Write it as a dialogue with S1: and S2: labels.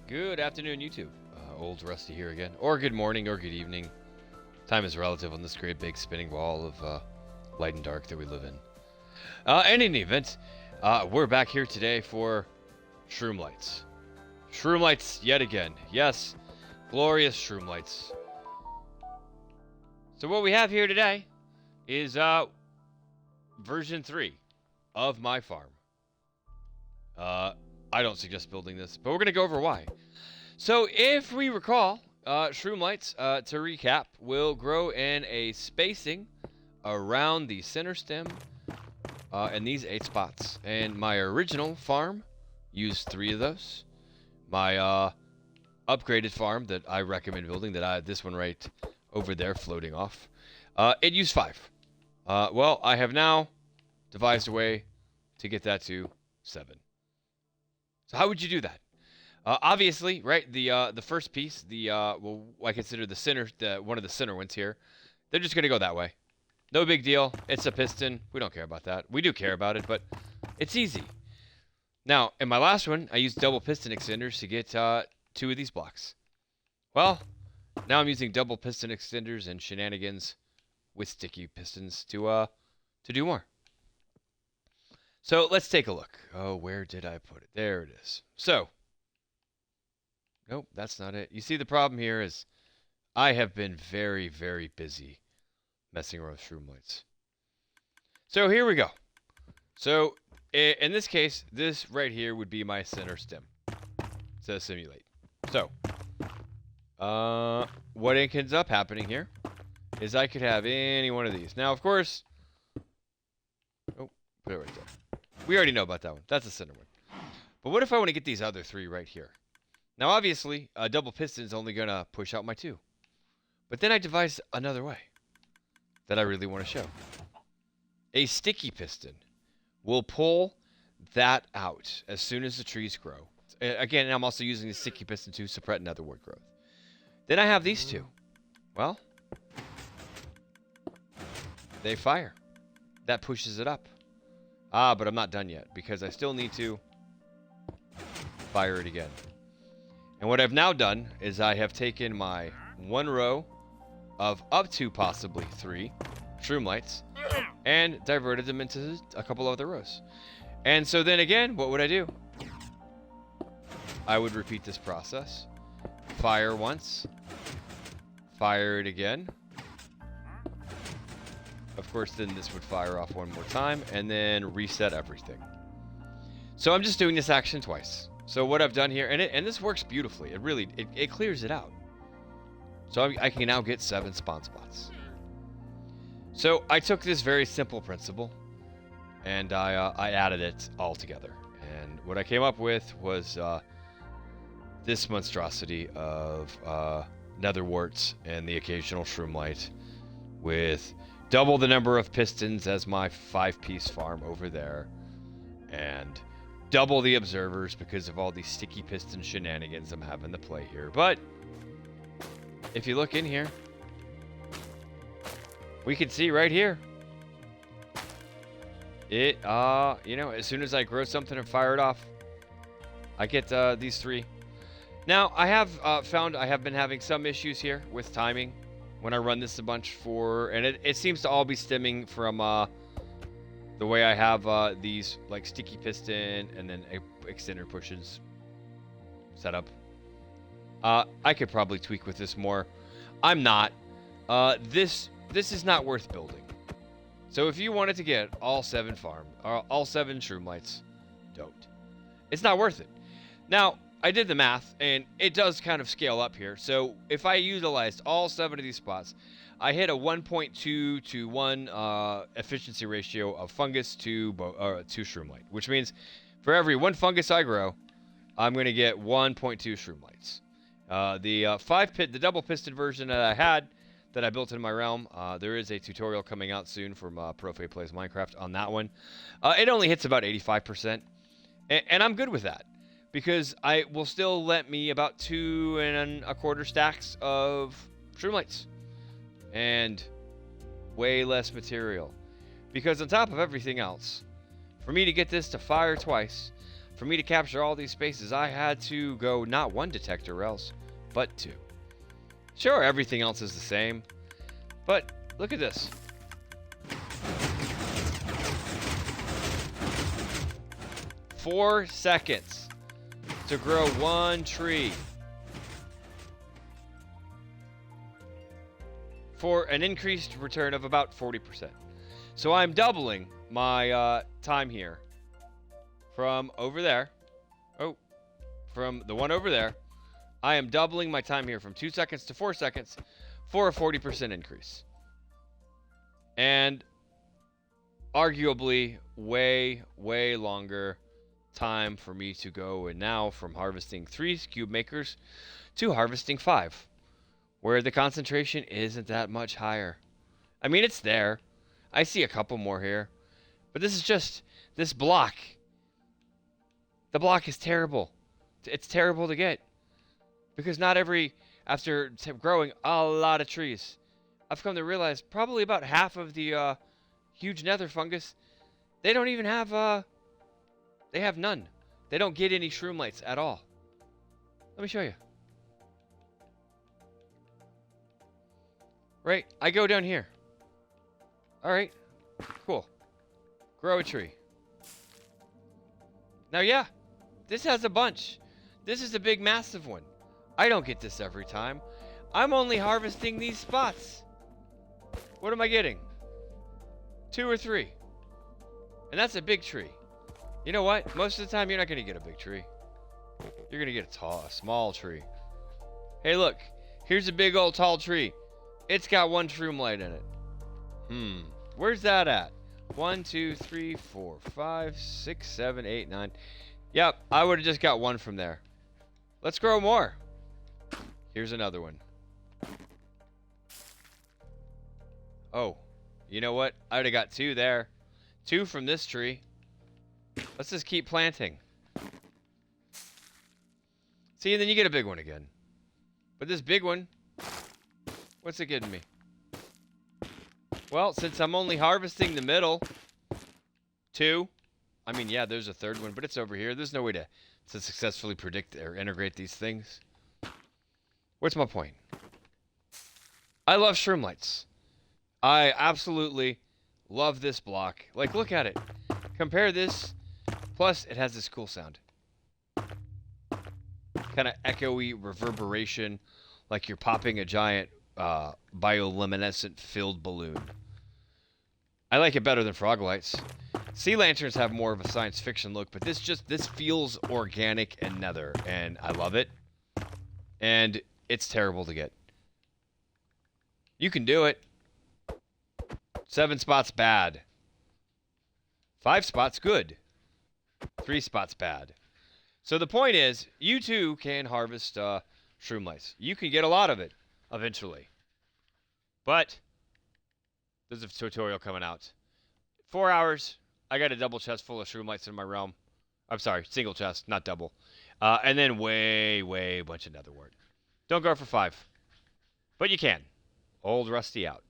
S1: Good afternoon, YouTube. Old Rusty here again. Or good morning, or good evening. Time is relative on this great big spinning ball of light and dark that we live in. In any event, we're back here today for Shroomlights. Shroomlights yet again. Yes, glorious Shroomlights. So what we have here today is version 3 of my farm. I don't suggest building this, but we're going to go over why. So if we recall, Shroomlights, to recap, will grow in a spacing around the center stem in these 8 spots. And my original farm used 3 of those. My upgraded farm that I recommend building, this one right over there floating off, it used 5. Well, I have now devised a way to get that to 7. So how would you do that? Obviously, right, the first piece, well, I consider the center, one of the center ones here, they're just going to go that way. No big deal. It's a piston. We don't care about that. We do care about it, but it's easy. Now, in my last one, I used double piston extenders to get 2 of these blocks. Well, now I'm using double piston extenders and shenanigans with sticky pistons to do more. So let's take a look. Oh, where did I put it? There it is. So, nope, that's not it. You see, the problem here is I have been very, very busy messing around with Shroomlights. So here we go. So in this case, this right here would be my center stem to simulate. So what ends up happening here is I could have any one of these. Now, of course, oh, put it right there. We already know about that one. That's the center one. But what if I want to get these other 3 right here? Now, obviously, a double piston is only going to push out my 2. But then I devised another way that I really want to show. A sticky piston will pull that out as soon as the trees grow. Again, I'm also using the sticky piston to suppress netherwood growth. Then I have these 2. Well, they fire. That pushes it up. But I'm not done yet because I still need to fire it again. And what I've now done is I have taken my 1 row of up to possibly 3 Shroomlights and diverted them into a couple other rows. And so then again, what would I do? I would repeat this process. Fire once. Fire it again. Of course, then this would fire off 1 more time and then reset everything. So I'm just doing this action twice. So what I've done here, and this works beautifully. It really, it clears it out. So I can now get 7 spawn spots. So I took this very simple principle and I added it all together. And what I came up with was this monstrosity of nether warts and the occasional Shroomlight with double the number of pistons as my 5-piece farm over there, and double the observers because of all these sticky piston shenanigans I'm having to play here. But if you look in here, we can see right here, it, you know, as soon as I grow something and fire it off, I get these 3. Now, I have found I have been having some issues here with timing when I run this a bunch and it seems to all be stemming from the way I have these like sticky piston and then extender pushes set up. I could probably tweak with this more. I'm not. This is not worth building. So if you wanted to get all 7 Shroomlights, don't. It's not worth it. Now, I did the math, and it does kind of scale up here. So if I utilized all 7 of these spots, I hit a 1.2 to 1 efficiency ratio of fungus to Shroomlight, which means for every 1 fungus I grow, I'm going to get 1.2 Shroomlights. The double piston version that I had, that I built in my realm, there is a tutorial coming out soon from Profe Plays Minecraft on that one. It only hits about 85%, and I'm good with that, because I will still let me about 2 1/4 stacks of Shroomlights. And way less material. Because on top of everything else, for me to get this to fire twice, For me to capture all these spaces, I had to go not one detector else, but two. Sure, everything else is the same, but look at this. Four seconds to grow one tree. For an increased return of about 40%. So I'm doubling my time here from over there. Oh, from the one over there. I am doubling my time here from 2 seconds to 4 seconds for a 40% increase. And arguably way, way longer time for me to go and now from harvesting 3 cube makers to harvesting 5. Where the concentration isn't that much higher. I mean, it's there. I see a couple more here. But this is just, this block. The block is terrible. It's terrible to get. Because not every, after growing a lot of trees, I've come to realize probably about half of the huge nether fungus, they don't even have, they have none. They don't get any shroomlights at all. Let me show you. Right, I go down here. Alright, cool. Grow a tree. Now, yeah, this has a bunch. This is a big, massive one. I don't get this every time. I'm only harvesting these spots. What am I getting? 2 or 3. And that's a big tree. You know what? Most of the time, you're not going to get a big tree. You're going to get a small tree. Hey, look. Here's a big old tall tree. It's got 1 shroomlight in it. Where's that at? 1, 2, 3, 4, 5, 6, 7, 8, 9. Yep, I would have just got 1 from there. Let's grow more. Here's another one. Oh, you know what? I would have got 2 there. 2 from this tree. Let's just keep planting. See, and then you get a big one again. But this big one, what's it getting me? Well, since I'm only harvesting the middle, 2. I mean, yeah, there's a third one, but it's over here. There's no way to successfully predict or integrate these things. What's my point? I love shroomlights. I absolutely love this block. Like, look at it. Compare this. Plus, it has this cool sound. Kind of echoey reverberation, like you're popping a giant bioluminescent filled balloon. I like it better than frog lights. Sea lanterns have more of a science fiction look, but this feels organic and nether, and I love it. And it's terrible to get. You can do it. 7 spots bad. 5 spots good. 3 spots bad. So the point is, you too can harvest shroomlights. You can get a lot of it eventually. But there's a tutorial coming out. 4 hours. I got a double chest full of shroomlights in my realm. I'm sorry, single chest, not double. And then way bunch of netherwort. Don't go for 5. But you can. Old Rusty out.